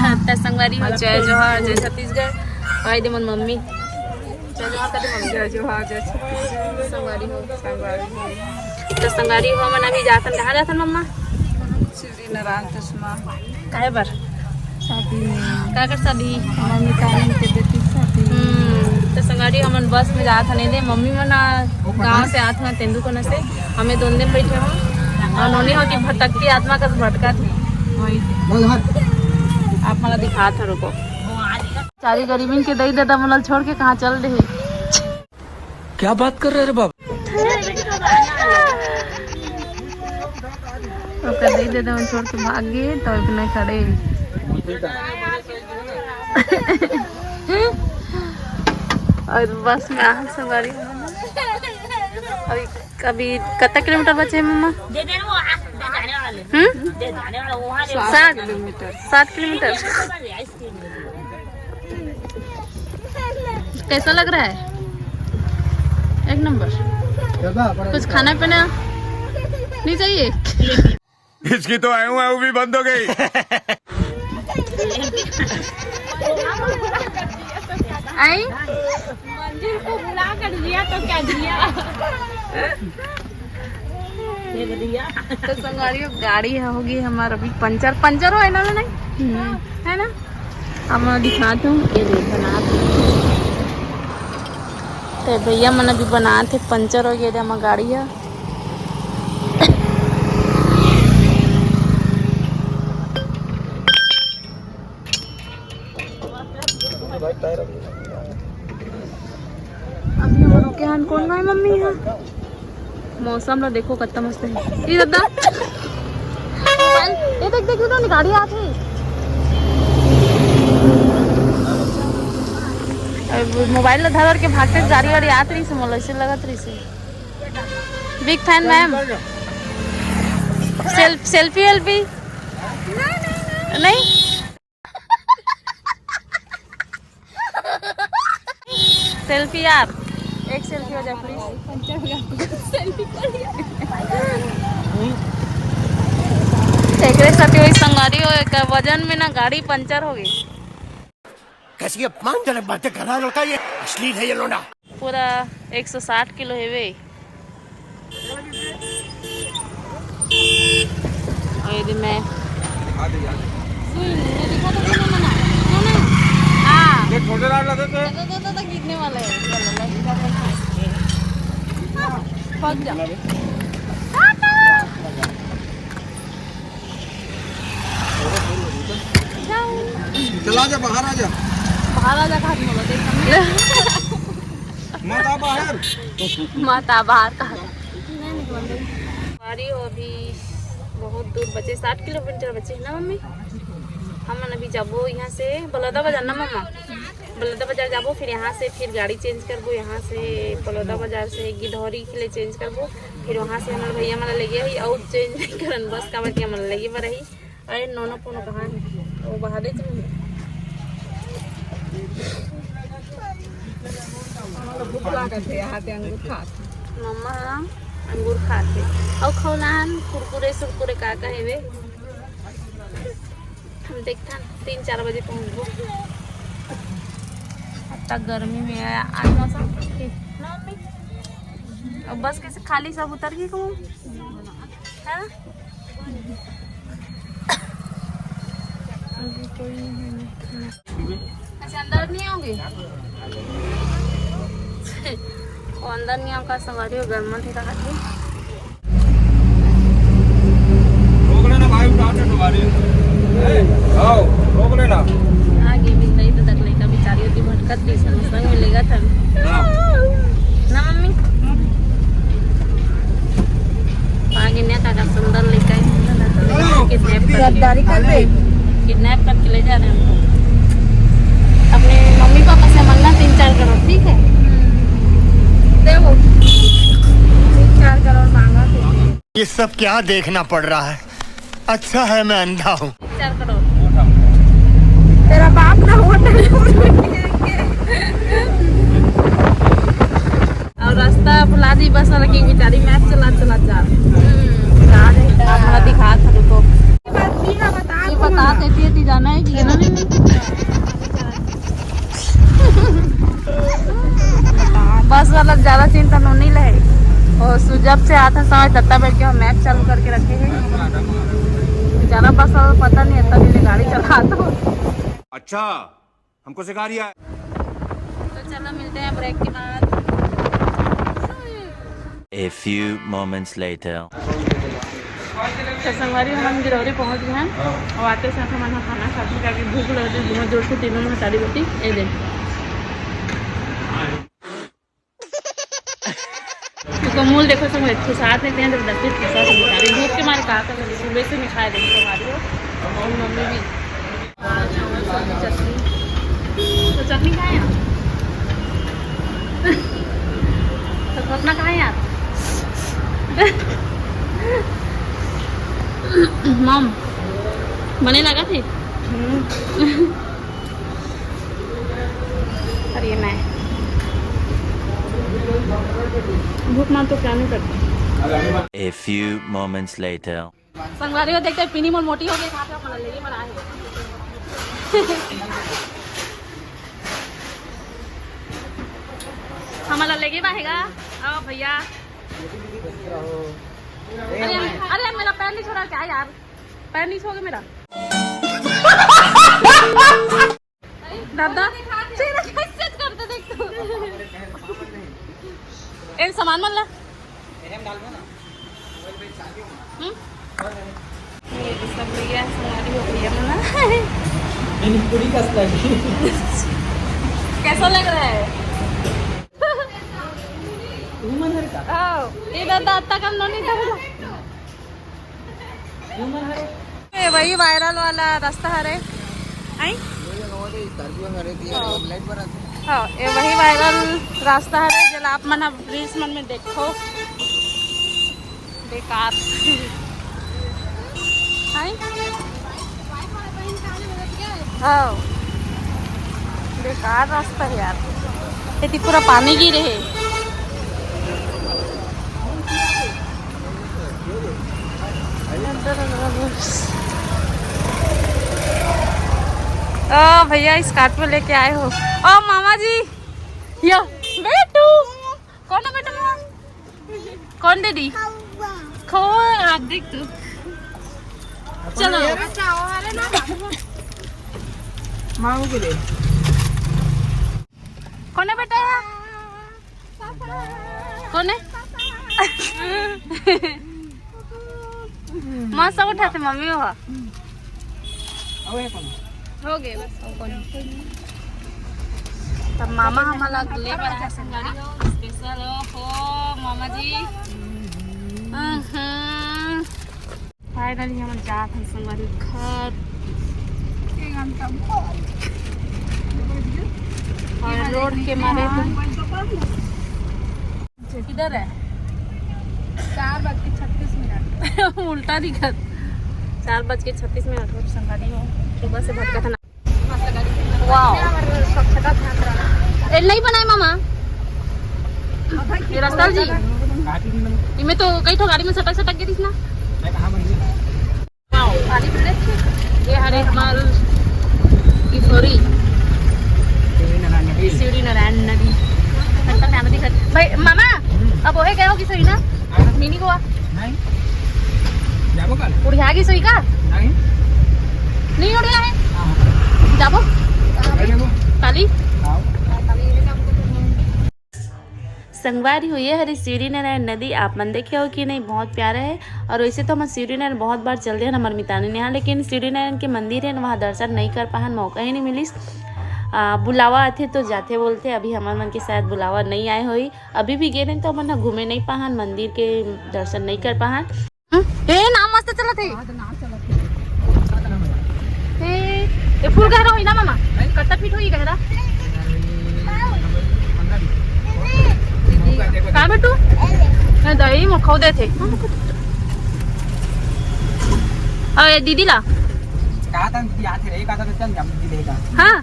आता संगवारी हो जय जोहार जय छत्तीसगढ़ भाई दे मन मम्मी जय जोहार करते मम्मी जय जोहार जय छत्तीसगढ़ संगवारी हो संगवारी तो संगवारी हो मन अभी जातन कहाँ जातन मम्मा श्री नारायण चश्मा काहे बर शादी में का कर शादी मम्मी तानी के बेटी शादी तो संगवारी हमन बस में जात हने दे मम्मी मन गांव से आत हन तेंदुपना से हमें 2 दिन बैठे हो और नोनी होती भटकती आत्मा का भटका थी आप मला दिखा था रुको सारी गरीबी के दई दादा मनल छोड़ के कहाँ चल रही क्या बात कर रहे रे बाबा ओकर दई दादा मन छोड़ के भाग गए तो एक नहीं खड़े और बस में आ सवारी अभी कभी कितना किलोमीटर बचे हैं मम्मा 60 किलोमीटर कैसा लग रहा है एक नंबर कुछ खाना पीना नहीं चाहिए इसकी तो आयु भी बंद हो गई आई मंदिर को बुला कर दिया तो क्या दिया तो संगवारी गाड़ी होगी हमारा अभी पंचर हो है ना नहीं है ना अब मैं दिखाती हूँ ये बना तो भैया मैंने अभी बना थे पंचर हो गया हमारा गाड़ी है अभी हम लोग के यहाँ कौन है मम्मी यहाँ मौसम ला देखो कितना मस्त है ये दादा ये देख देख तो गाड़ी आती मोबाइल ला धर के भागते गाड़ी वाड़ी आत रही से मोला ऐसे लगत रही से बिग फैन मैम सेल्फी वेल्फी नहीं सेल्फी यार एक सेल्फी हो जाए प्लीज एकरे साथे वही संगवारी हो एक वजन में ना गाड़ी पंचर हो गई कैसी अपमानजनक बातें कर रहा है लड़का ये अश्लील है ये लोना पूरा 160 किलो है वे और मैं ये छोटे लाल लगे थे तो गिरने वाला है भाग जा चला जा बाहर आ जा कहा बोला देख माता बाहर माता बाहर कहा हमारी हो अभी बहुत दूर बचे 60 किलोमीटर बचे ना मम्मी हम अभी जाबो यहाँ से बलौदा बाजार ना मम्मा बलौदा बाजार जाबो फिर यहाँ से फिर गाड़ी चेंज करबो यहाँ से बलौदा बाजार से गिधौरी के लिए चेंज करबो फिर वहाँ से हमारे भैया मला लगे ही और चेंज नहीं करन बस का बाकी हमारे लगे पर रही अरे नोनो पोनो कहाँ है वो बाहर ही भूख लागत है यहाँ पे अंगूर खात मम्मा अंगूर खाते और खौलान कुरकुरे सुरकुरे का है वे हम देखता 3-4 बजे पहुँचबो अब तक गर्मी में आया आज मौसम ठीक ना मम्मी अब बस कैसे खाली सब उतर गई कहूँ है ना अच्छा अंदर नहीं आओगे वो अंदर नहीं आपका सवारी हो गर्म थे कहा थे रोक लेना भाई उठाने तुम्हारी आओ रोक लेना आगे भी नहीं तो तक लेकर बेचारी होती भटकत थी संग मिलेगा था ना मम्मी आगे ने का सुंदर लेकर किडनैप करके ले जा रहे हैं हमको अपने मम्मी पापा से मलना 3-4 करोड़ ठीक है देखो 3-4 करोड़ मांगा थे ये सब क्या देखना पड़ रहा है अच्छा है मैं अंधा हूँ 4 करोड़ तेरा बाप ना हुआ और रास्ता भुला दी बस वाला की बेचारी मैप चला जा हमारा दिखा था रुको ये बता देती है जाना है कि ना बस वाला ज्यादा चिंता नहीं रहे। और जब से आता समय तत्ता बैठ के हम मैप चालू करके रखे हैं। ज्यादा बस वाला पता नहीं है, तभी गाड़ी चला तो। अच्छा हमको सिखा रिया है। तो चलो मिलते हैं ब्रेक के बाद। A few moments later. तो संगवारी हम गिरौरी पहुंच गए हैं और आते साथ हमारा खाना खाते जाके भूख लग रही है। जोर से तीनों में हटाड़ी रोटी ये दे, उसको मूल देखो सब साथ में हैं जबरदस्ती साथ बेचारी भूख के मारे कहा कर सुबह से नहीं खाए देखो हमारी हो और मम्मी भी। चटनी तो चटनी खाए यार तो अपना खाए यार मम मने लगा थे अरे मैं भूख मान तो क्या नहीं करती। A few moments later. संगवारी को देखते पीनी मोल मोटी हो गई खा के मन लेगी बना है। हमारा लेगी बाहेगा आओ भैया। अरे मेरा पैर नहीं छोड़ा क्या यार, पैर नहीं छोड़ा मेरा दादा चेहरा कैसे करते देख तू। एक सामान मन ला ये सब भैया हमारी हो गई है मना पूरी कसता है। कैसा लग रहा है ये दादा अत्ता कम नहीं था ये वही वायरल वाला रास्ता है रे आई हाँ ये वही वायरल रास्ता है जल आप मन ब्रिज मन में देखो बेकार आई हाँ बेकार रास्ता है यार। ये पूरा पानी गिरे है। ओ भैया स्कॉर्पियो लेके आए हो। ओ मामा जी यो बेटू कौन है बेटा मामा कौन दे दी खो आप देख तू चलो मांगो के लिए कौन है बेटा कौन है माँ सब उठाते मम्मी हो हो गए बस तब मामा हमारा ले बना संगाड़ी हो स्पेशल हो मामा जी। फाइनली हम जात हैं संगाड़ी घर और रोड के मारे किधर है 4:36 उल्टा दिखत 4:36 संगाड़ी हो सुबह से भटका था ना। वाओ नहीं बनाए मामा ये रास्ता जी इमे तो कई ठो गाड़ी में सटक गई थी ना। वाओ ये हरे हमार किशोरी सीढ़ी नारायण नदी भाई मामा अब वो गए हो किशोरी ना मिनी गोवा उड़िया की सोई का नहीं उड़िया है जाबो काली संगवारी हुई है हरी सीढ़ी नारायण नदी आप मन देखे हो कि नहीं बहुत प्यारा है। और वैसे तो हम सीढ़ी नारायण बहुत बार चलते हैं हमारे मिताने यहाँ लेकिन सीढ़ी नारायण के मंदिर है वहाँ दर्शन नहीं कर पाहन मौका ही नहीं मिलिस। बुलावा आते तो जाते बोलते अभी हमारे मन के शायद बुलावा नहीं आए हुई अभी भी गए तो मन घूमे नहीं पाहन मंदिर के दर्शन नहीं कर पाहन। नाम मस्त चला थे ये फूल गहरा हुई ना मामा कट्टा पीट हुई गहरा का बेटू दही मुखौ दे थे अरे दीदी ला कहा था दीदी आते रहे कहा था चल जम दीदी देगा हाँ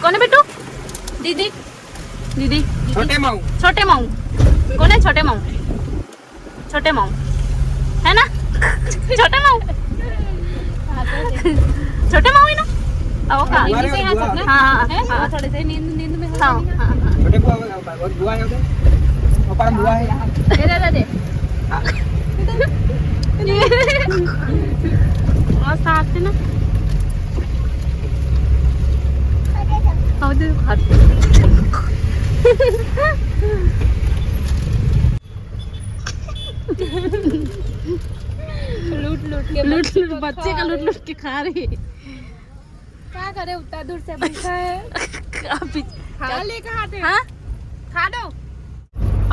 कौन है बेटू दीदी दीदी छोटे माऊ कौन है छोटे माऊ छोटे माऊ है ना, छोटे माऊ, छोटे माऊ ही ना। आओ का हाँ हाँ थोड़े से नींद नींद में हाँ हाँ छोटे बुआ और बुआ है उधर, ऊपर बुआ है यहाँ। दे और साथ से ना लूट बच्चे का लूट के खा रही। क्या करे, उतना दूर से बैठा है। खा ले कहाँ थे? हाँ खा दो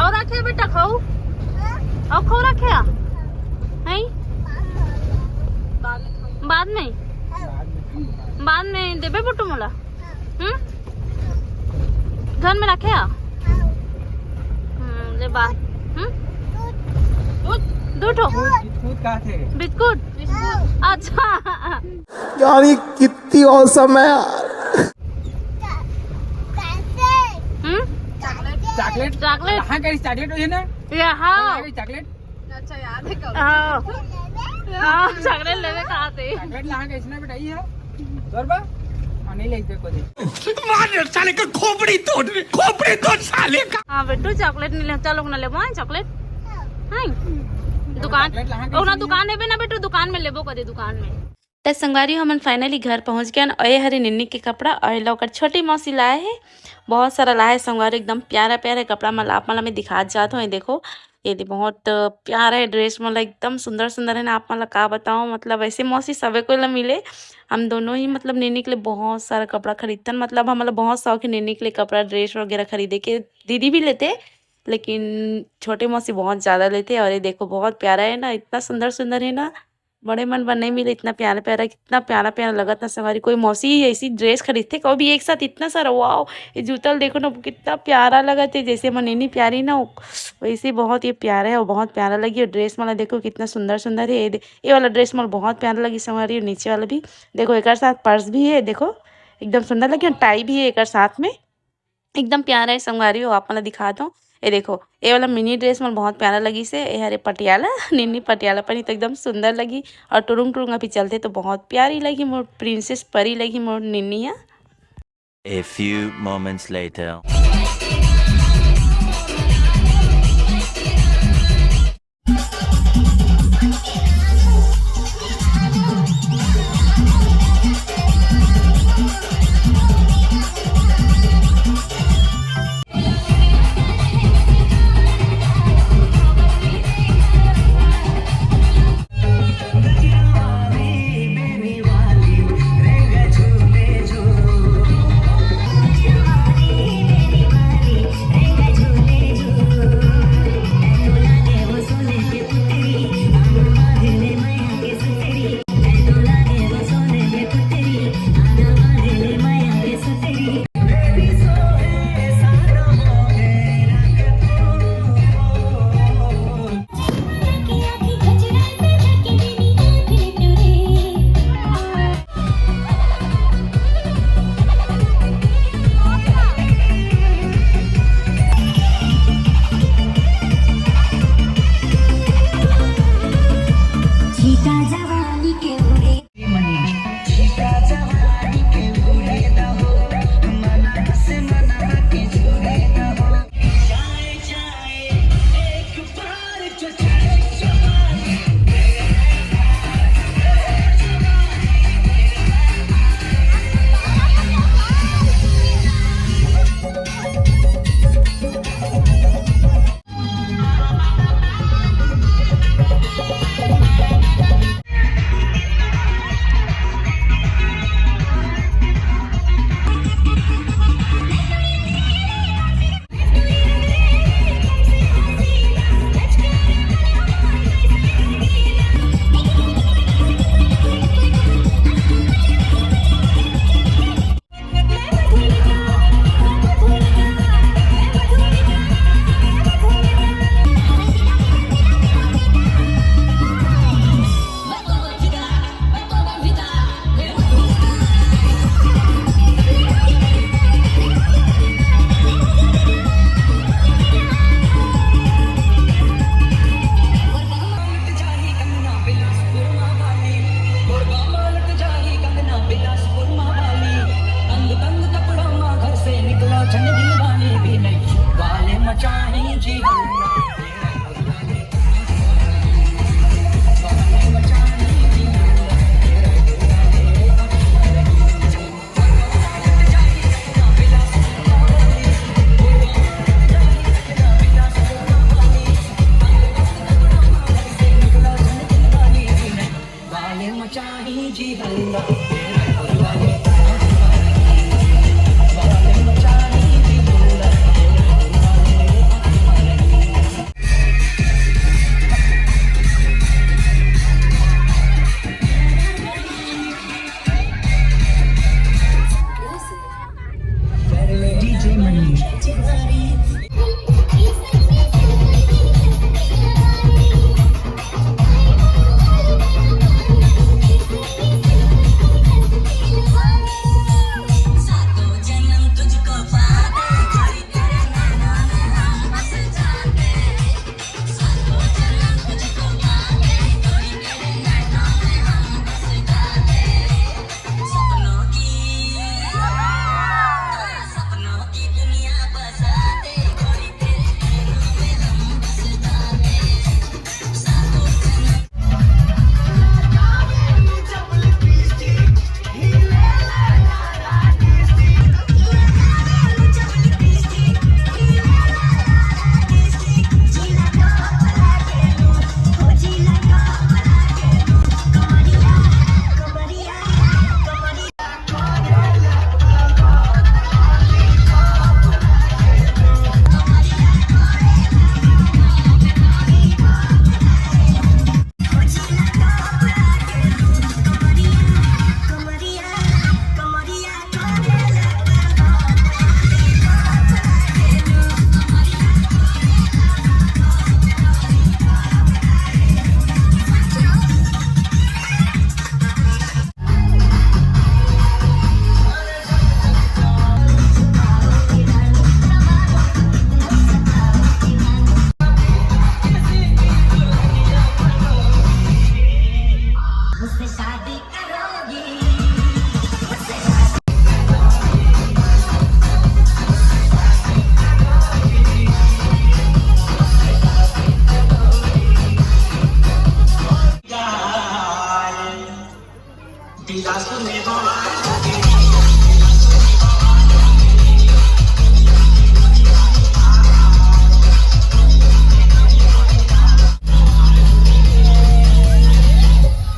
और रखे बेटा, खाओ और खाओ रखे नहीं बाद में देबे बुट्टू मोला घर में रखे ले बा दूध बिस्कुट कहाँ थे? बिस्कुट अच्छा यार ये कितनी औसम है यार। चॉकलेट चॉकलेट हाँ कहीं चॉकलेट है ना, हाँ चॉकलेट अच्छा याद है कब? हाँ चॉकलेट लेवे कहाँ थे चॉकलेट ला के इसने बेटा ये है दरबा नहीं ले को दे मार साले का खोपड़ी तोड़ साले का। हाँ बेटू चॉकलेट नहीं ले, चलो ना लेबो चॉकलेट हाँ दुकान ना दुकान है ना बेटू, दुकान में लेबो कदे दुकान में। तो संगवारी हमन फाइनली घर पहुंच गए और ये हरी निन्नी के कपड़ा और लौकर छोटी मौसी लाए है, बहुत सारा लाए है संगवारी, एकदम प्यारा प्यारा कपड़ा मतलब आप मला में दिखा जात हो। देखो ये बहुत प्यारा है ड्रेस, मतलब एकदम सुंदर सुंदर है ना। आप मतलब का बताऊँ, मतलब ऐसे मौसी सभी को मिले। हम दोनों ही मतलब निन्नी के लिए बहुत सारा कपड़ा खरीदते हैं, मतलब हम मतलब बहुत शौक है निन्नी के लिए कपड़ा ड्रेस वगैरह खरीदे के। दीदी भी लेते लेकिन छोटे मौसी बहुत ज़्यादा लेते। और ये देखो बहुत प्यारा है ना, इतना सुंदर सुंदर है ना, बड़े मन बन नहीं मिले इतना प्यारा प्यारा, कितना प्यारा प्यारा लगा था संगवारी। कोई मौसी ऐसी ड्रेस खरीदते कभी भी एक साथ इतना सारा। वाओ ये जूता देखो ना कितना प्यारा लगा थे, जैसे मनीनी प्यारी ना वैसे बहुत ये प्यारा है और बहुत प्यारा लगी। और ड्रेस वाला देखो कितना सुंदर सुंदर है। ये वाला ड्रेस मला बहुत प्यारा लगी संगवारी। और नीचे वाला भी देखो, एक साथ पर्स भी है, देखो एकदम सुंदर लगी। और टाई भी है एक साथ में, एकदम प्यारा है संगवारी। हो आप मला दिखा दो, ये देखो ये वाला मिनी ड्रेस मुझे बहुत प्यारा लगी से। ये हरे पटियाला निन्नी पटियाला पहनी तो एकदम सुंदर लगी। और टुरुंग टुरुंग अभी चलते तो बहुत प्यारी लगी, मोर प्रिंसेस परी लगी मोर निन्नी। A few moments later.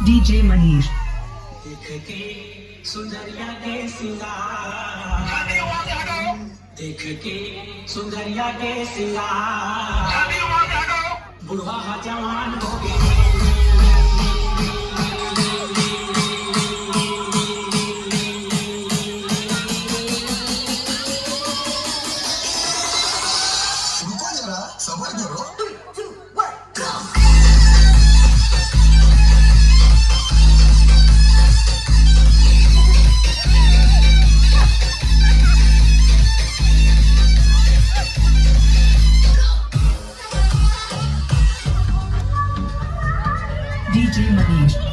DJ Manish. देख के सुंदरिया के सिंगार बुढ़वा जवान हो गए DJ Manish.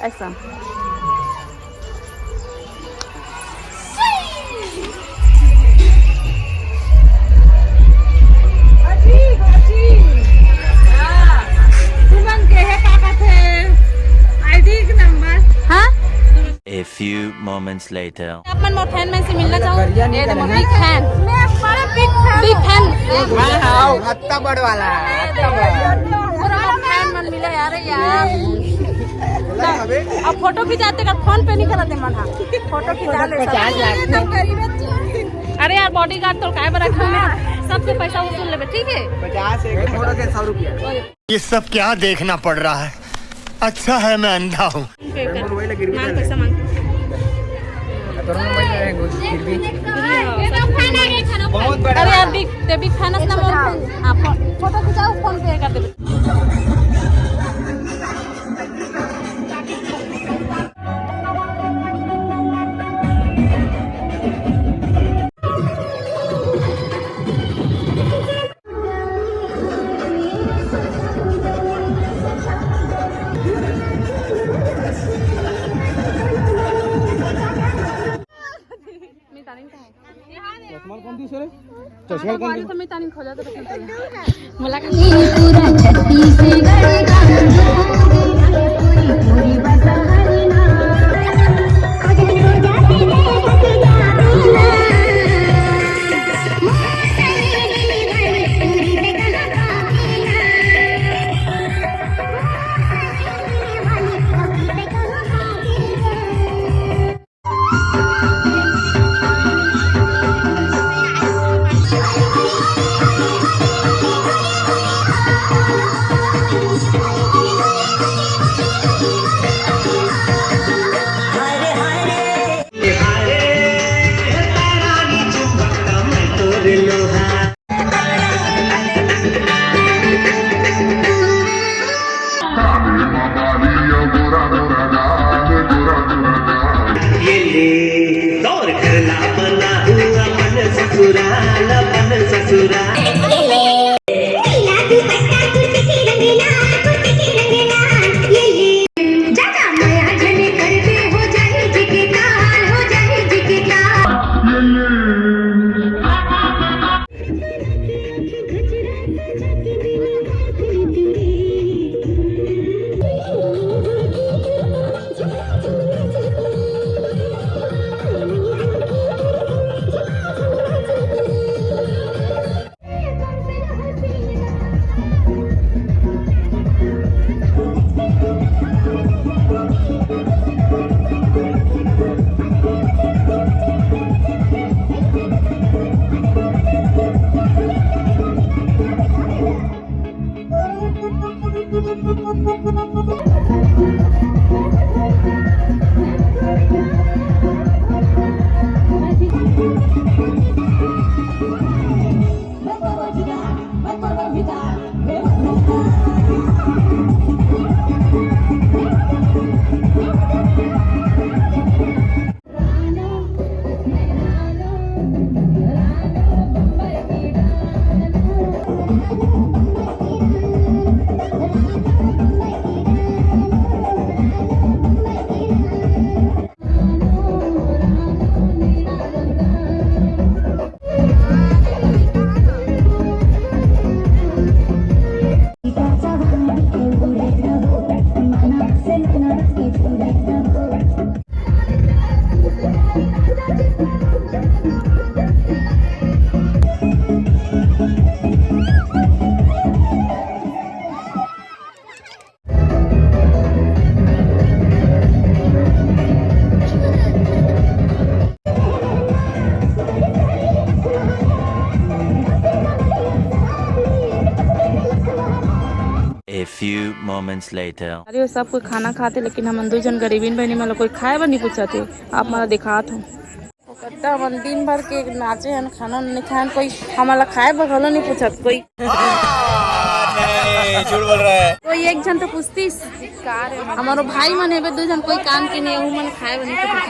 ऐसा A few moments later. आप मन मोर फैन में से मिलना चाहो ये तो मोर बिग फैन मैं बड़ा बिग फैन मैं आओ हत्ता बड़ वाला पूरा फैन मन मिला यार अब फोटो खिंचाते कर फोन पे नहीं कराते मन हाँ फोटो खिंचा ले 50 लाख अरे यार बॉडीगार्ड तो काय पर रखा है सबसे पैसा वसूल लेबे ठीक है 50 एक फोटो के 100 रुपया ये सब क्या देखना पड़ रहा है अच्छा है मैं अंधा हूँ मांग पैसा मांग बहुत बड़ा अरे यार बिग फैन ना मोर हां फोटो खिंचाओ फोन पे कर देबे चश्मा कौन दी सर चश्मा कौन दी तो मैं तानी खोजा तो few moments later. अरे सब कोई खाना खाते लेकिन हम दो जन गरीबीन बहनी मतलब कोई खाए बनी पूछा थे आप मला दिखात हो कत्ता हम दिन भर के नाचे हन खाना नहीं खान कोई हमारा खाए बगलो नहीं पूछत कोई झूठ बोल रहा है। कोई एक जन तो पूछती हमारो भाई मन है दो जन कोई काम के नहीं मन खाए बनी पूछत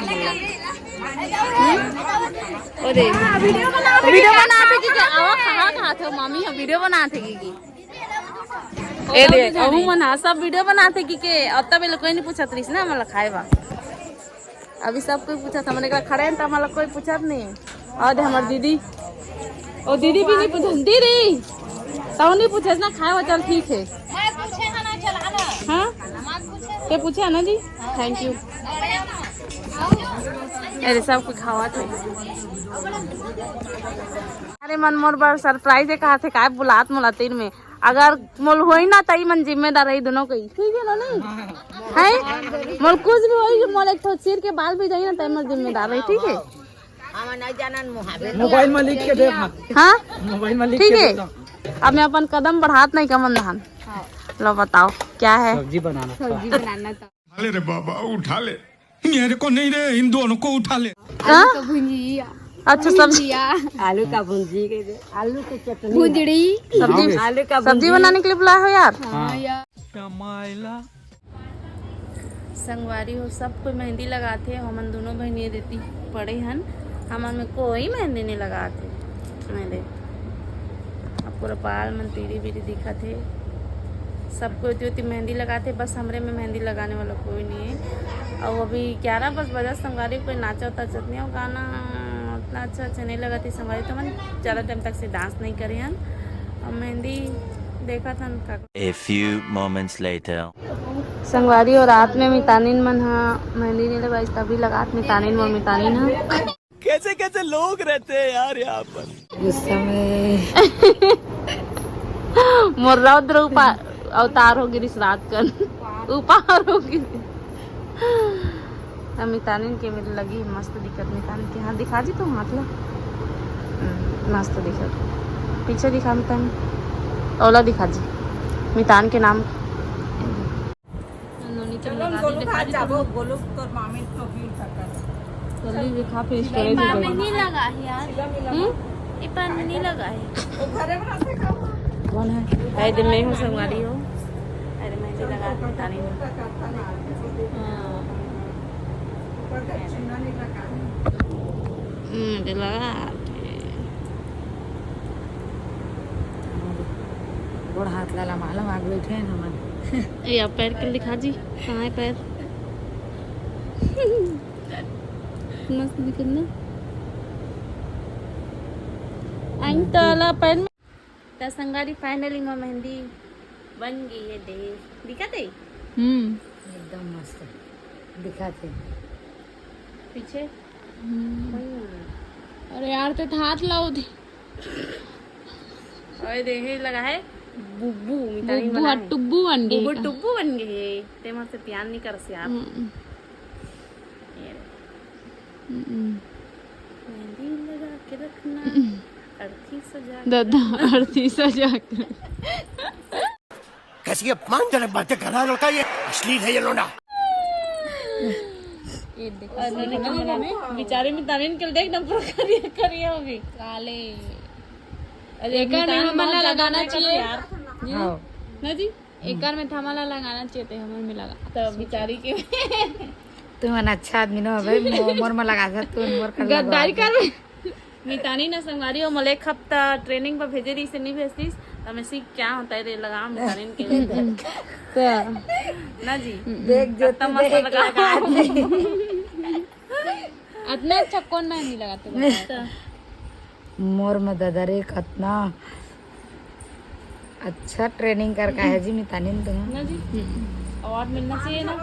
अरे वीडियो बनाते कि आवा कहाँ थे मामी हम वीडियो बनाते कि ए दे अहू मन सब वीडियो बनाते कि के अब तब लोग कोई नहीं पूछत रही ना हमारा खाए बा अभी सब कोई पूछा था मैंने कहा खड़े हैं तो हमारा कोई पूछत नहीं और हमारी दीदी और दीदी भी नहीं पूछत दीदी तो नहीं पूछे ना खाए वो चल ठीक है हाँ क्या पूछे है ना जी थैंक यू अरे सब कुछ खावा थे अरे मन मोर बार सरप्राइज है कहा थे काय बुलात मोला तीन में अगर मोल होई ना तई मन जिम्मेदार रही दोनों की ठीक है ना नहीं है मोल कुछ भी होई मोल एक तो सिर के बाल भी जाई ना तई मन जिम्मेदार रही ठीक है मोबाइल में लिख के देख। हाँ मोबाइल में लिख ठीक के है देख। अब मैं अपन कदम बढ़ात नहीं कमन धान लो बताओ क्या है सब्जी बनाना था। उठा ले रे बाबा, उठा ले। मेरे को नहीं रे, इन दोनों को उठा ले। हाँ? भुंजिया अच्छा सब्जी आलू का भुंजी के आलू की चटनी भुजड़ी सब्जी आलू का सब्जी बनाने के लिए बुलाया हो यार संगवारी हो सब कोई मेहंदी लगाते हैं हमन दोनों बहनियाँ देती पड़े हन हमन में कोई मेहंदी नहीं लगाते मेरे अब पूरा बाल मन तीरी बीरी दिखत है सबको इतनी मेहंदी लगाते बस हमरे में मेहंदी लगाने वाला कोई नहीं है और अभी 11 बज बजा संगवारी कोई नाचा उता नहीं हो गाना उतना अच्छा नहीं लगा थी संगवारी तो मन ज़्यादा टाइम तक से डांस नहीं करे हन और मेहंदी देखा था A few moments later. संगवारी और रात में मितानिन मन हा मेहंदी नहीं लगाई तभी लगात मितानिन और मितानिन हा कैसे कैसे लोग रहते हैं यार यहाँ पर। गुस्सा में मोर रौद्र अवतार होगी इस रात कर उपहार होगी मितानिन के मेरे लगी मस्त दिक्कत मितानिन के हाथ दिखा जी तो हाथ ला मस्त दिक्कत पीछे दिखा मितानिन ओला दिखा जी मितान के नाम जल्दी दिखा फिर नहीं लगा है यार ये पान नहीं लगा है कौन है आई दिन नहीं हो संगवारी हो अरे मेहंदी लगा मितानी लगा गोड़ हाथ लाला मालूम आग बैठे हैं हमन ये आप पैर के दिखा जी कहाँ है पैर मस्त दिखना अंतला पैर में तो संगारी फाइनली मां मेहंदी बन गई है दे दिखाते एकदम मस्त दिखाते पीछे अरे यार तो हाथ लाओ दे और देखे लगा है बुब्बू मितानी बुब्बू बना और टुब्बू बन गई बुब्बू टुब्बू बन गए है ते मत से प्यार नहीं कर से आप मेहंदी लगा के रखना अर्थी सजा दादा अर्थी सजा कर कैसी अपमानजनक बातें कर रहा है लड़का ये अश्लील है ये लोना बेचारे मितानी के देख ना पूरा करिए होगी काले एकर में हमारा लगाना चाहिए हाँ ना जी एकर में थमाला लगाना चाहिए थे हमर में लगा तो बेचारी के तुम अच्छा आदमी न भाई मोर में लगा था तू मोर कर गद्दारी कर मितानी ना संगवारी और मले एक हफ्ता ट्रेनिंग पर भेजे रही से नहीं भेजती तो मैं सीख क्या होता है रे लगा मितानी के लिए ना जी देख जो तब मस्त लगा इतना अच्छा कौन मेहंदी लगाते मोर में दादा रे कितना अच्छा ट्रेनिंग करके है जी मितानिन तुम ना जी अवार्ड मिलना चाहिए ना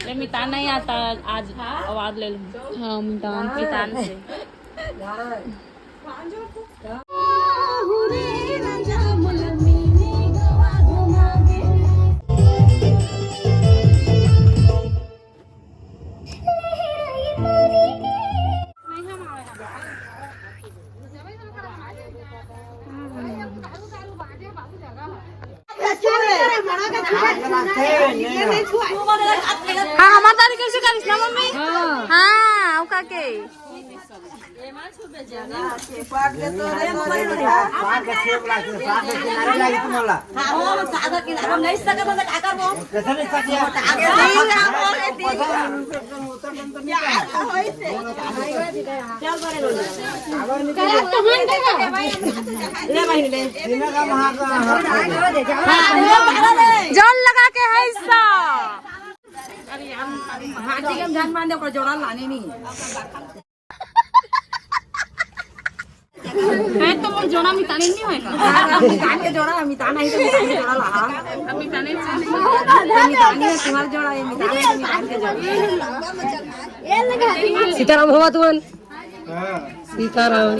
ये मितान नहीं आता आज अवार्ड ले लूँ हाँ मितान मितान से हाँ हमार दादी कैसे करिस ना मम्मी हाँ का के जल लगा के है इसका जान मान दे जोड़ा लाने नहीं है तो मोर जोड़ा मिताने नहीं होएगा मितान के जोड़ा मिताना ही तो मितान के जोड़ा ला मिताने मितान है तुम्हारा जोड़ा है मितान के जोड़ा सीताराम होवा तुमन सीताराम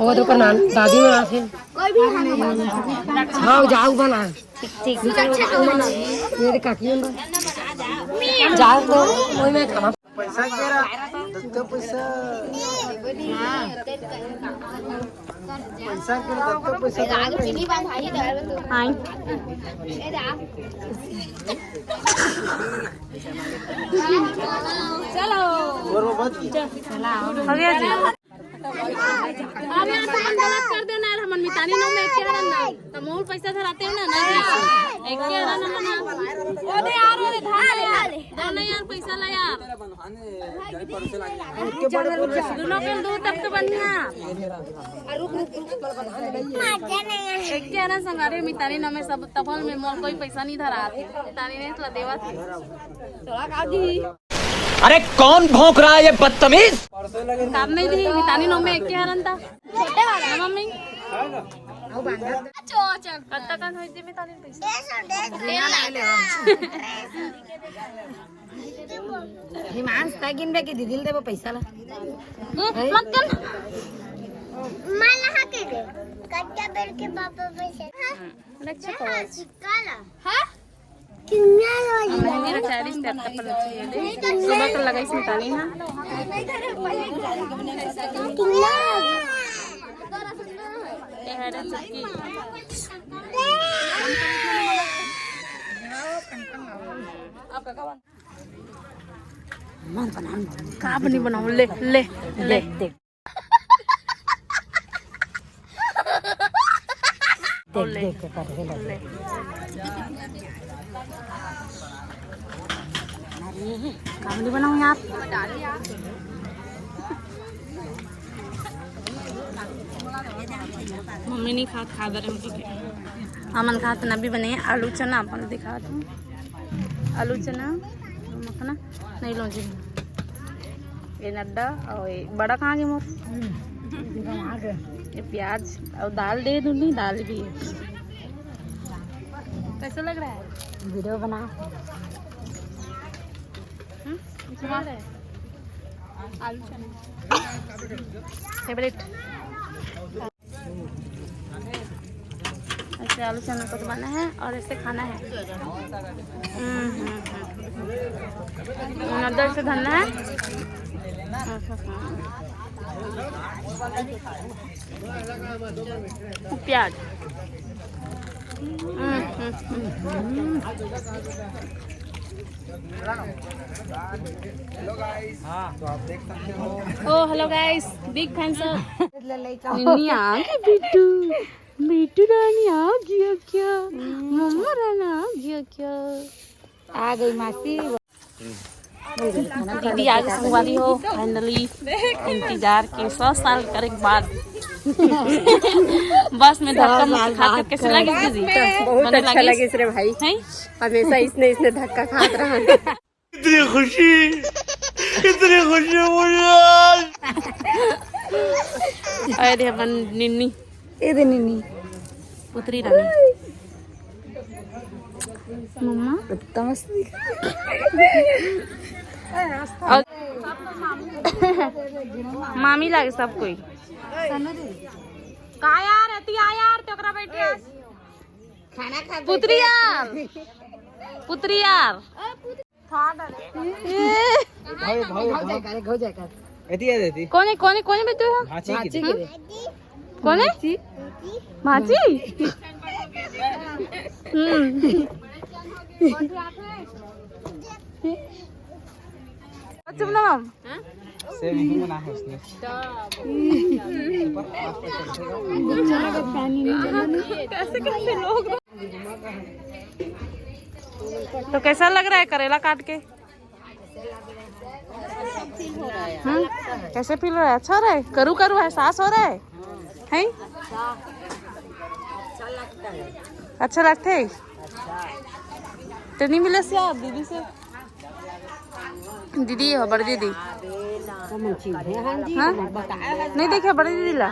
वो तो करना दादी में आके हाँ जाओ बना ठीक मेरे काकी जाओ तो वही में खाना पैसा केरा दत्तो पैसा पैसा केरा दत्तो पैसा चलो और वो बच हो गया जी अब यार तुम गलत कर देना यार हमन मितानी नो में एक के हरन ना तो मोर पैसा धराते हो ना एक के हरन ना ओदे यार ओदे धान यार दोनों यार पैसा ला यार दोनों के दो तब तो बढ़िया एक के हरन संगारे मितानी नो में सब तफल में मोर कोई पैसा नहीं धरा मितानी ने तो देवा थी थोड़ा काजी अरे कौन भौंक रहा है ये बदतमीज काम नहीं दी मितानी नो में एक के हरन था छोटे वाला मम्मी कत्ता कान होई दी मितानी पैसा हिमांश तागिन बे के दीदी देबो पैसा ला मत कर मला हा के दे कट्टा बेर के पापा पैसे अच्छा कॉलेज हां किन्ना रोज मेरा चारिस तक पर चाहिए दे सुबह को लगाई मितानी ना किन्ना ये है चक्की का बनी बनाओ ले ले ले देख देख के कर ले का बनी बनाओ यार मम्मी नहीं खा दे रहे मुझे हमन खाते ना भी बने आलू चना अपन दिखा दूँ आलू चना मखना नहीं लो जी ये नड्डा और ये बड़ा कहाँ गया मोर ये प्याज और दाल दे दूँगी दाल भी है कैसा लग रहा है वीडियो बना आलू चना फेवरेट ऐसे आलू चना को बनाना है और ऐसे खाना है नड्डा से धरना है प्याज तो आप देख सकते हो oh hello guys big fan sir Ninni आ गई बिट्टू बिट्टू रानी आ गया क्या मम्मा रानी आ गया क्या आ गई मासी दीदी आगे संगवारी हो फाइनली इंतजार के 100 साल करे के बाद बस में धक्का मुक्की खाकर कैसे लगे दीदी बहुत अच्छा लगे रे भाई हैं हमेशा इसने धक्का खात रहा इतनी खुशी मुझे अरे अपन निन्नी ए दे निन्नी पुत्री रानी मम्मा तमस्ती और मामी लागे सब कोई का यार अति आ यार तो ओकरा बैठे खाना खा पुत्री यार हो जाएगा एती है देती कौन है बेटू है भाची की कौन है माची चुप ना मम से मुंह में ना है उसने कैसे लोग तो कैसा लग रहा है करेला काट के कैसे फील हो रहा है अच्छा हो रहा है करू एहसास हो रहा है हैं अच्छा लगता है तो नहीं मिले से आप दीदी से दीदी हो बड़ी दीदी हाँ नहीं देखे बड़ी दीदी ला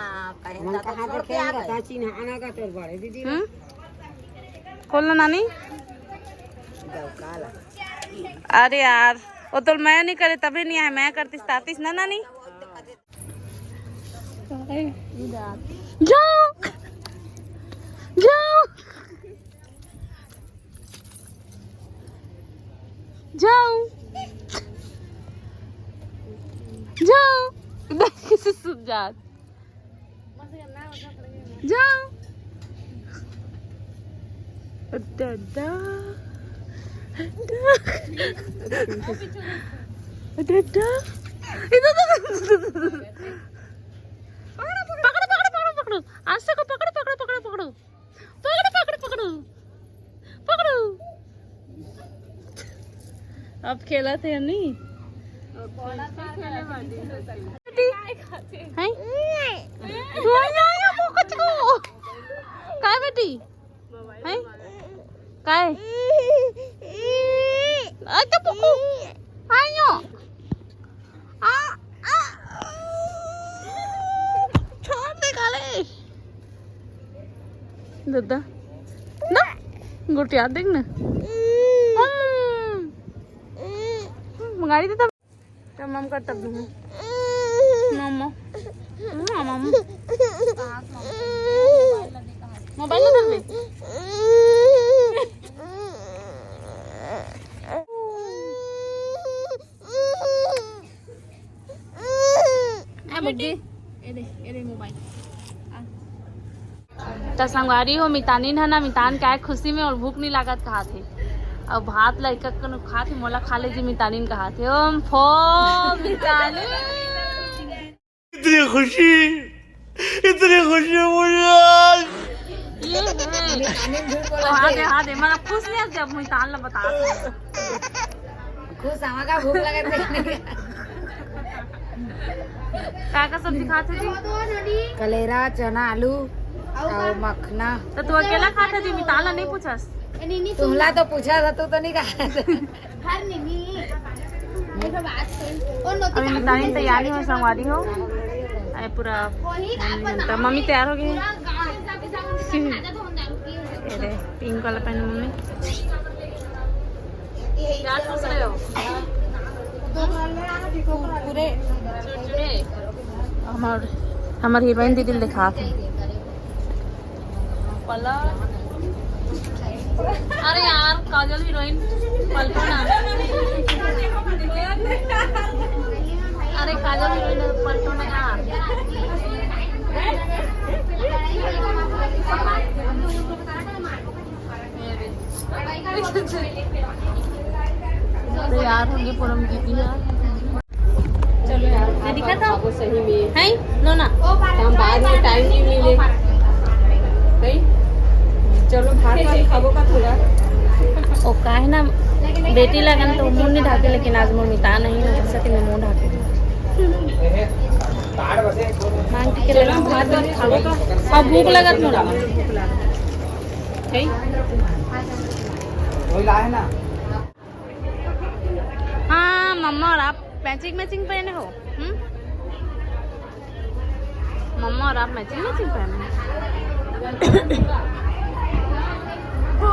खोलना नानी अरे यार वो तो मैं नहीं करे तभी नहीं आया मैं करती तातीस ना नानी जाओ जाओ जाओ जाओ किसी सुन जात जाओ दादा दादा पकड़ो आज से को पकड़ो अब खेला थे नहीं काय बेटी काय अच्छा पकू आयो छोड़ दे काले दादा ना गुटिया देख ना मंगाई देता तो मम कर तब मम्मा मम्मा मोबाइल ले ले तो संगवारी हो मितानी है ना मितान क्या खुशी में और भूख नहीं लागत कहा थे अब भात लड़का को खा थे मोला खा ले जी मितानी कहा थे ओम फो मितानी इतनी खुशी मुझे ये है हाँ दे मैं खुश नहीं जब मितान ला बता खुश का भूख लगे का सब्जी खाते थी कलेरा चना आलू और मखना तो तू अकेला खाते थी मिताला नहीं पूछस तुमला तो पूछा था तू तो नहीं कहा अभी मितानी तैयारी हो संगवारी हो अरे पूरा तो मम्मी तैयार हो गई अरे पिंक वाला पहने मम्मी क्या सोच रहे हो हमार हीरोइन दीदी दिखा थे अरे यार काजल हीरोइन पलटो ना अरे काजल हीरोइन पलटो ना यार तो यार होंगे पूरम दीदी यार चलो यार मैं दिखा था वो सही में है नो ना हम बाद में टाइम नहीं मिले नहीं चलो भात खाबो का थोड़ा ओ का है ना बेटी लगन तो मुंह नहीं ढाके लेकिन आज मुंह मिता नहीं हो सके मैं मुंह ढाके मांग के लगा भात खाबो का अब भूख लगा थोड़ा है वही ला है ना हाँ मम्मा और आप मैचिंग पहने हो मम्मा और आप मैचिंग पहने हो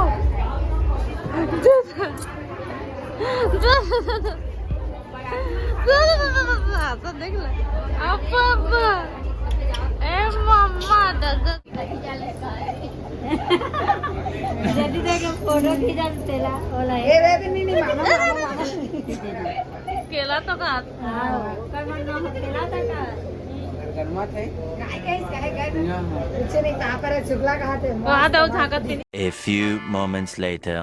देख लो अब ए मम्मा जल्दी देख फोटो खींचा तेला बोला केला तो का हां कर मन ना तेला तक गरमा थे वहाँ दो झाकत थी A few moments later.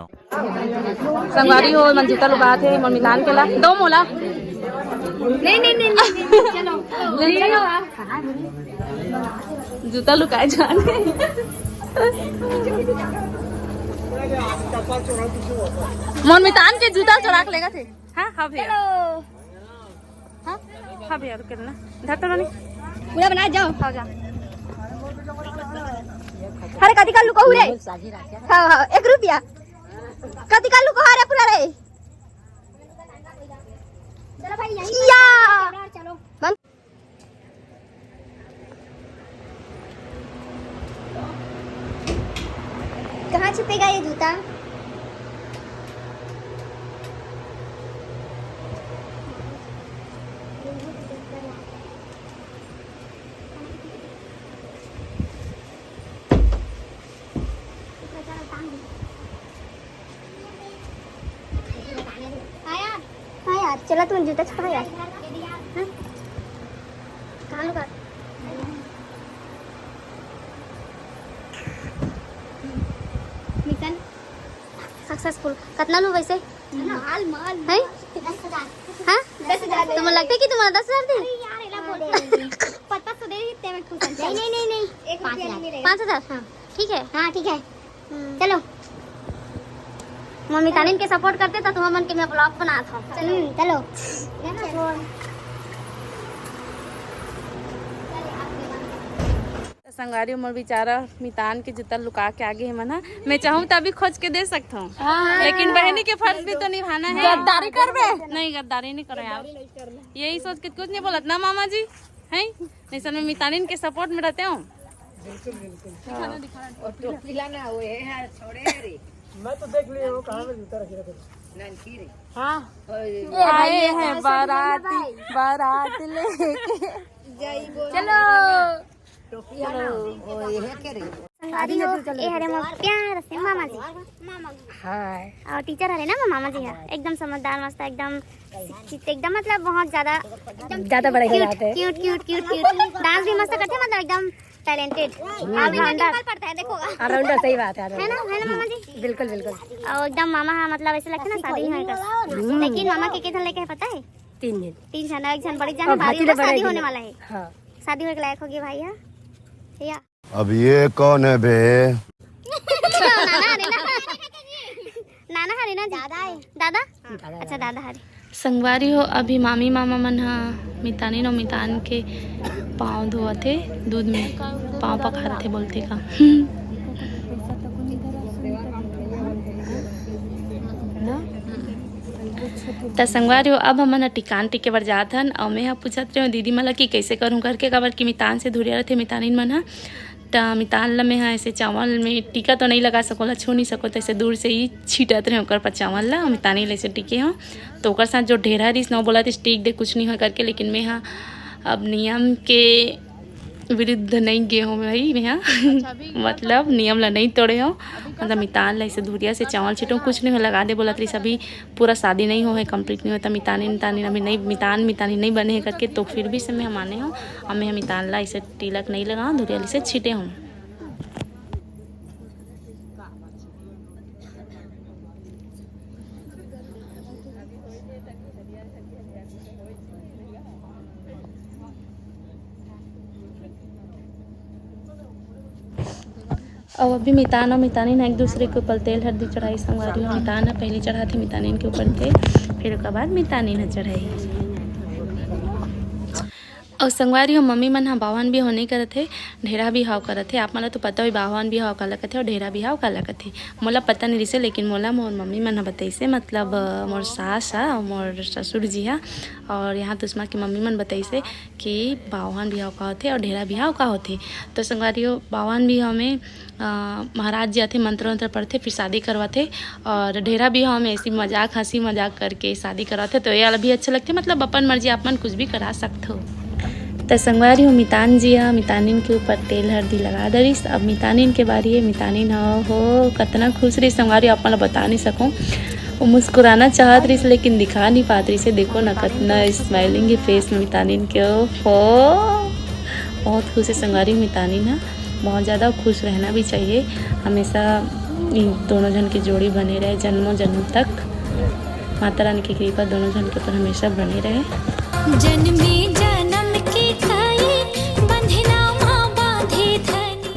संगवारी हो मन जूता लुका थे मन मिलान केला दो मोला नहीं चलो जूता लुकाए जाने मन मितान के जूता चुरा के लेगा थे हाँ हाँ भैया हाँ भैया रुक ना इधर तो नहीं पूरा बना जाओ हाँ जा अरे कति का लुको रे हां 1 रुपया कति का लुको रे पूरा रे चलो भाई यहीं या चलो बंद कहाँ छुपेगा ये जूता हाँ यार चला तू जूता छुपा यार हाँ? कहाँ लुका मिशन सक्सेसफुल कितना लो वैसे माल माल है हाँ 10,000 तो मुझे लगता है कि तुम्हारा 10,000 दी यार एला बोल 500 दे देते मैं खुश नहीं 5,000 हाँ ठीक है चलो मम्मी तालीम के सपोर्ट करते तो तुम मन के मैं ब्लॉग बना था चलो संगवारी उमर बेचारा मितान के जूता लुका के आगे है मना मैं चाहूँ तो अभी खोज के दे सकता हूँ लेकिन बहनी के फर्ज भी तो निभाना है गद्दारी करबे नहीं गद्दारी नहीं करो यार यही सोच के कुछ नहीं बोलत ना मामा जी है नहीं सर मैं मितानिन के सपोर्ट में रहते हूँ मैं तो देख लिया हूँ कहाँ में जूता रखे रखे हाँ आए हैं बारात लेके चलो शादी हो ए हरे प्यार से मामा जी हां और टीचर हरे ना मामा जी है एकदम समझदार मस्त एकदम शिक्षित एकदम मतलब बहुत ज्यादा बड़े हो जाते हैं क्यूट डांस भी मस्त करते हैं मतलब एकदम टैलेंटेड ऑलराउंडर पड़ता है देखो ऑलराउंडर सही बात है ना मामा जी बिल्कुल और एकदम मामा हाँ मतलब ऐसे लगता है ना शादी है लेकिन मामा के कितना लेके पता है 3 जन एक जन बड़ी जन भारी शादी होने वाला है हां शादी होने के लायक होगी भाई है या अब ये कौन है बे? नाना हरे ना दादा है दादा अच्छा दादा हरे संगवारी हो अभी मामी मामा मन हा मितानी और मितान के पाँव धोआ थे दूध में पाँव पखार थे बोलते का तो संगवारी हो अब हमन टिकान टिके बर जात हन और मैं पूछत रहे दीदी मला कि कैसे करूँ करके काबर कि मितान से धुरिया रहे मितानिन मन हा तो मितान ला मैं ऐसे चावल में टीका तो नहीं लगा सको छू नहीं सको तो ऐसे दूर से ही छीटत रहे ओकर पर चावल ला मितानी ले से टिके हो तो ओकर साथ जो ढेरा रिस न बोला टीक दे कुछ नहीं हो करके लेकिन मैं हाँ अब नियम के विरुद्ध नहीं गए हो भाई मैं मतलब नियम ला नहीं तोड़े हो मतलब मितान ला ऐसे धुरिया से चावल छीटो कुछ नहीं हो लगा दे बोला सभी पूरा शादी नहीं हो है कंप्लीट नहीं होता मितानी अभी नहीं मितानी नहीं बने हैं करके तो फिर भी से मैं माने हो और मैं मितान ला ऐसे तिलक नहीं लगा धुरिया से छीटे हूँ और अभी मितान और मितानी ने एक दूसरे के ऊपर तेल हल्दी चढ़ाई संगवारी और मितान पहले चढ़ा थी मितानी के ऊपर थे फिर उसके बाद मितानी ने चढ़ाई और संगवारी हो मम्मी मन हाँ बावन भी होने करे थे ढेरा भी हाव करे थे आप मला तो पता हुई बावन भी हाव काला कथे और ढेरा भी हाव काला कथे मोला पता नहीं रिसे लेकिन मोला मोर मम्मी मन हाँ बताइसे मतलब मोर सास है और मोर ससुर जी है और यहाँ तो उसमें की मम्मी मन बताइसे कि बावन भी हाव का होते और ढेरा भी हाव का होते तो संगवारी हो बावन भी हमें महाराज जी आते मंत्र वंत्र पढ़ते फिर शादी करवाते और ढेरा भी हम ऐसी मजाक हंसी मजाक करके शादी करवाते तो ये वाला भी अच्छा लगते मतलब अपन मर्जी आप मन कुछ भी करा सकते हो तो संगवारी हो मितान जी है, मितानिन के ऊपर तेल हल्दी लगा दरिस। अब मितानिन के बारी है, मितानिन हो कितना खुश रही संगवारी, आप मला बता नहीं सकूँ। वो मुस्कुराना चाहत रही लेकिन दिखा नहीं पात रही से। देखो ना कितना स्माइलिंग फेस में मितानिन के हो, बहुत खुश है संगवारी मितानिन है। बहुत ज़्यादा खुश रहना भी चाहिए, हमेशा इन दोनों जन की जोड़ी बने रहे जन्मों जन्म तक। माता रानी की कृपा दोनों जन के ऊपर हमेशा बनी रहे। जन्मे जन्म की खाई बंधना माँ बांधे धनी।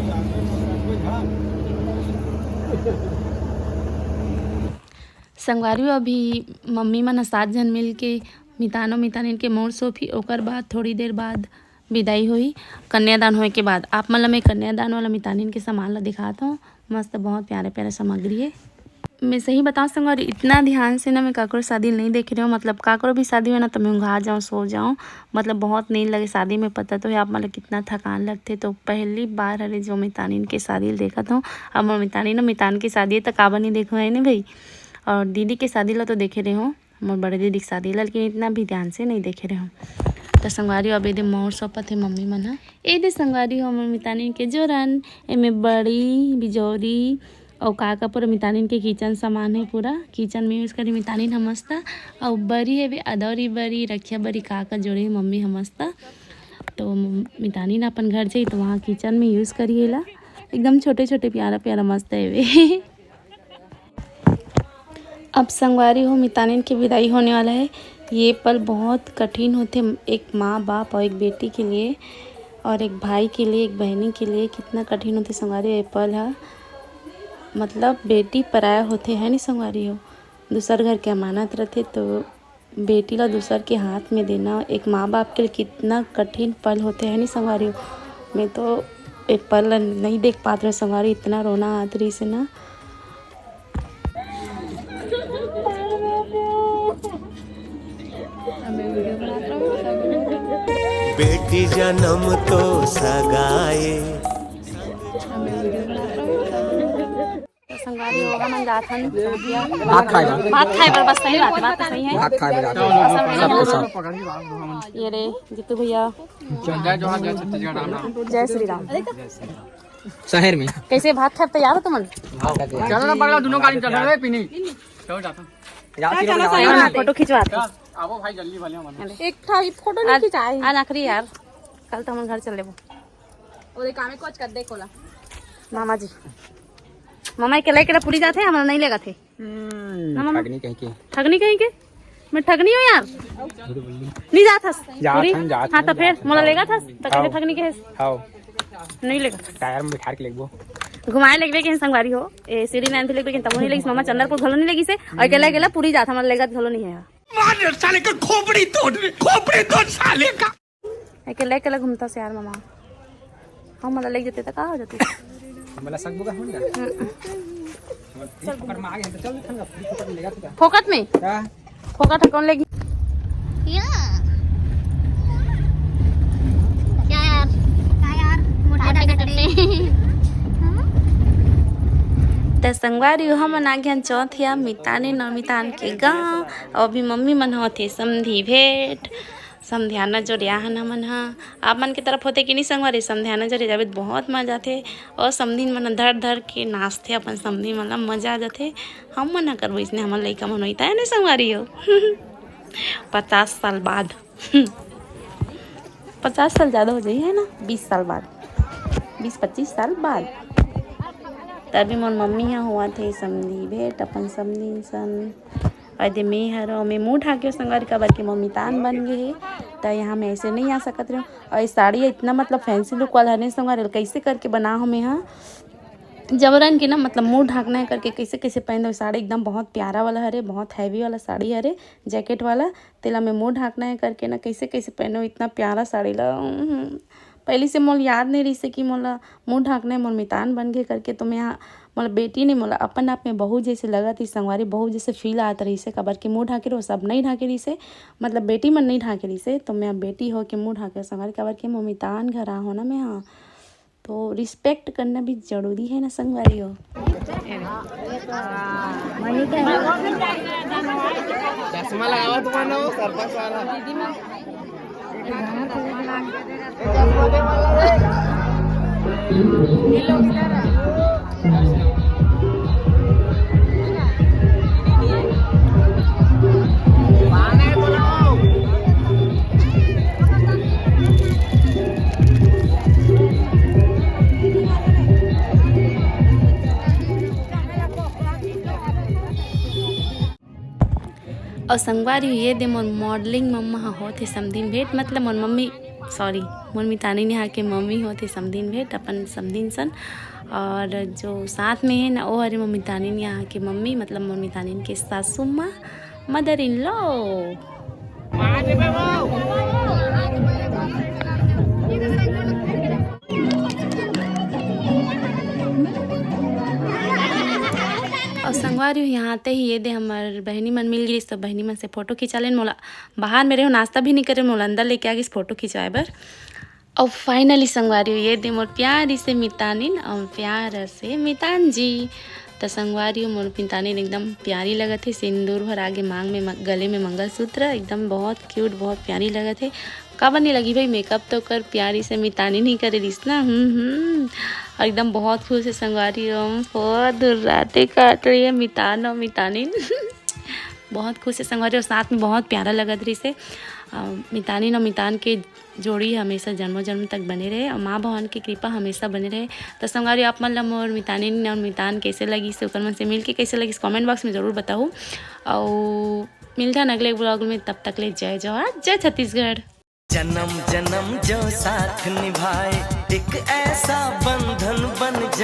संगवारी अभी मम्मी मन 7 जन मिल के मितानिन के मोर सोफी। ओकर बाद थोड़ी देर बाद विदाई हुई कन्यादान होए के बाद। आप मतलब मैं कन्यादान वाला मितानिन के सामान ला दिखाता हूँ। मस्त बहुत प्यारे प्यारे सामग्री है। मैं सही बताऊँ संगवारी, इतना ध्यान से ना मैं काकरो शादी नहीं देख रही हूँ। मतलब काकरो भी शादी हो ना तो मैं ऊँघा जाऊँ, सो जाऊँ, मतलब बहुत नींद लगे शादी में। पता तो है आप मतलब कितना थकान लगते। तो पहली बार अरे जो मितानिन के शादी देखा था। अब मितानिन मितान की शादी है तो काबा नहीं देखो है नहीं भाई। और दीदी के शादी ला तो देखे रहे हो, हमारे बड़े दीदी की शादी ला, लेकिन इतना भी ध्यान से नहीं देखे रहे हो। तो संगवारी अब ये मोर सौंपत है मम्मी मन है। ये संगवारी हो हमारे मितानिन के जोरन, एमें बड़ी बिजौरी और काका पूरा मितानिन के किचन सामान है। पूरा किचन में यूज़ करी मितानिन हमस्ता। और बरी है भी अदौरी बरी रखिया बरी काका जोड़ी मम्मी हमस्ता। तो मितानिन अपन घर जाई तो वहाँ किचन में यूज़ करिएला। एकदम छोटे छोटे प्यारा प्यारा मस्त है वे। अब संगवारी हो मितानिन की विदाई होने वाला है। ये पल बहुत कठिन होते एक माँ बाप और एक बेटी के लिए, और एक भाई के लिए, एक बहनी के लिए कितना कठिन होते संगवारी ये पल है। मतलब बेटी पराया होते हैं नहीं संगवारी हो, दूसर घर के अमानत रहते। तो बेटी ला दूसर के हाथ में देना एक माँ बाप के लिए कितना कठिन पल होते हैं नहीं संगवारी हो। मैं तो एक पल नहीं देख पाते संगवारी, इतना रोना आत रही से ना। बेटी जन्म तो सगाए। संगवारी होगा मन जाथन भात खाए पर बस सही बात तो सही है। भात खाए ये रे जीतू भैया जय श्री राम। शहर में कैसे भात खाए तैयार हो तुम? चलो ना पड़ेगा दोनों गाड़ी चल रहे पीनी। चलो जाता फोटो खिंचवाते आओ भाई जल्दी वाले एक था फोटो नहीं खिंचाए। आज आखिरी यार, कल तो हम घर चल लेबो। और काम में कुछ कर दे कोला मामा जी मामा के लेके पूरी जाते हमारा नहीं लेगा थे ना मामा। ठगनी कहीं के ठगनी कहीं के मैं ठगनी हूँ यार, नहीं जात हस पूरी। हाँ तो फिर मोला लेगा था तो कहे ठगनी के हां नहीं लेगा। टायर में बिठा के लेगो घुमाए लगबे के संगवारी हो ए सीढ़ी नाइन लेके लेकिन तमो नहीं लगी मामा चंद्रपुर घलो नहीं लगी से और अकेला अकेला पूरी जात हमारा लेगा घलो नहीं है। मार साले का खोपड़ी तोड़ साले का। अकेला अकेला घूमता से यार मामा। हम मला ले जाते तो का हो जाते हमरा संग बुगा होन चल पर मांगे तो चल ठंगा फोकट लेगा तो फोकट में क्या फोकट कौन लेगी क्या यार मोटे कटरे। तो संगवारी हम आ गया चौथिया मितानिन और मितान के गाँव। और अभी मम्मी मन होते समधी भेंट समधियाना जो रियाहन मन हा आप मन के तरफ होते कि नहीं संगवारी। समधियाना जो जावे बहुत मजा आते और समधी मन धर धर के नाचते अपन समधी मन ला मजा आ जाते। हम मन करबो इसने हमन लइका मन होता है ना संगवारी हो। 50 साल बाद 50 साल ज़्यादा हो जाए है ना, 20 साल बाद 20-25 साल बाद तभी मोर मम्मी यहाँ हुआ थे समधी भेंट अपन समधी सन। और मैं हर मैं मुँह ढाके संगवारी का बार मम्मी तान बन गए है तो यहाँ मैं ऐसे नहीं आ सकत रही हूँ। और ये साड़ी इतना मतलब फैंसी लुक वाला है संगवारी, कैसे करके बना हो मैं यहाँ जबरन की ना मतलब मुँह ढाकना है करके कैसे कैसे पहन दो। साड़ी एकदम बहुत प्यारा वाला हरे, बहुत हैवी वाला साड़ी हरे जैकेट वाला तेला में मुँह ढाकना है करके ना कैसे कैसे पहनो इतना प्यारा साड़ी ला। पहले से मोल याद नहीं रही से कि मोला मुँह ढाकना है मोल मितान बन गए करके। तो मैं यहाँ मोला बेटी नहीं मोला अपन आप में बहू जैसे लगा थी संगवारी, बहू जैसे फील आता रही से कबर के मुँह ढाके रहो सब नहीं ढाके रही से मतलब बेटी मन नहीं ढाके रही से। तो मैं बेटी हो के मुँह ढाके संगवारी कबर के मोह मितान घर आ हो ना मैं यहाँ। तो रिस्पेक्ट करना भी जरूरी है ना संगवारी हो। चश्मा लगावा तुम्हारा सरपंच वाला और संगवारी ये दे मोर मॉडलिंग मम्मा होते समदिन भेंट मतलब मोर मम्मी सॉरी मोर मितानी नेहा के मम्मी होते समदिन भेंट अपन समदिन सन। और जो साथ में है ना वो हरे मोर मितानी नेहा के मम्मी मतलब मोर मितानी के सासू माँ मदर इन लॉ। और संगवारी यहाँ आते ही ये दे हमार बहनी मन मिल गई सब बहनी मन से फ़ोटो खिंचा लेन मोला बाहर मेरे हो नाश्ता भी नहीं करे मोला अंदर लेके आ गई फ़ोटो खिंचाए बर। और फाइनली संगवारी ये दे मोर प्यारी से मितानिन और प्यार से मितान जी। तो संगवारी मोर मितानिन एकदम प्यारी लगत है सिंदूर भर आगे मांग में गले में मंगलसूत्र एकदम बहुत क्यूट बहुत प्यारी लगत है। कब नहीं लगी भाई मेकअप तो कर प्यारी से मितानी नहीं करे रिस ना और एकदम बहुत खुश है संगवारी बहुत रातें काट रही है मितान और मितानी बहुत खुश है संगवारी और साथ में बहुत प्यारा लगत रही से मितानी और मितान के जोड़ी हमेशा जन्मों जन्म तक बने रहे और माँ भगवान की कृपा हमेशा बने रहे। तो संगवारी आप मन लम और मितानी और मितान कैसे लगी से ओकर मन से मिल के कैसे लगी कमेंट बॉक्स में ज़रूर बताऊँ। और मिलता है अगले ब्लॉग में तब तक ले जय जवाहर जय छत्तीसगढ़। जन्म जन्म जो साथ निभाए एक ऐसा बंधन बन जाए।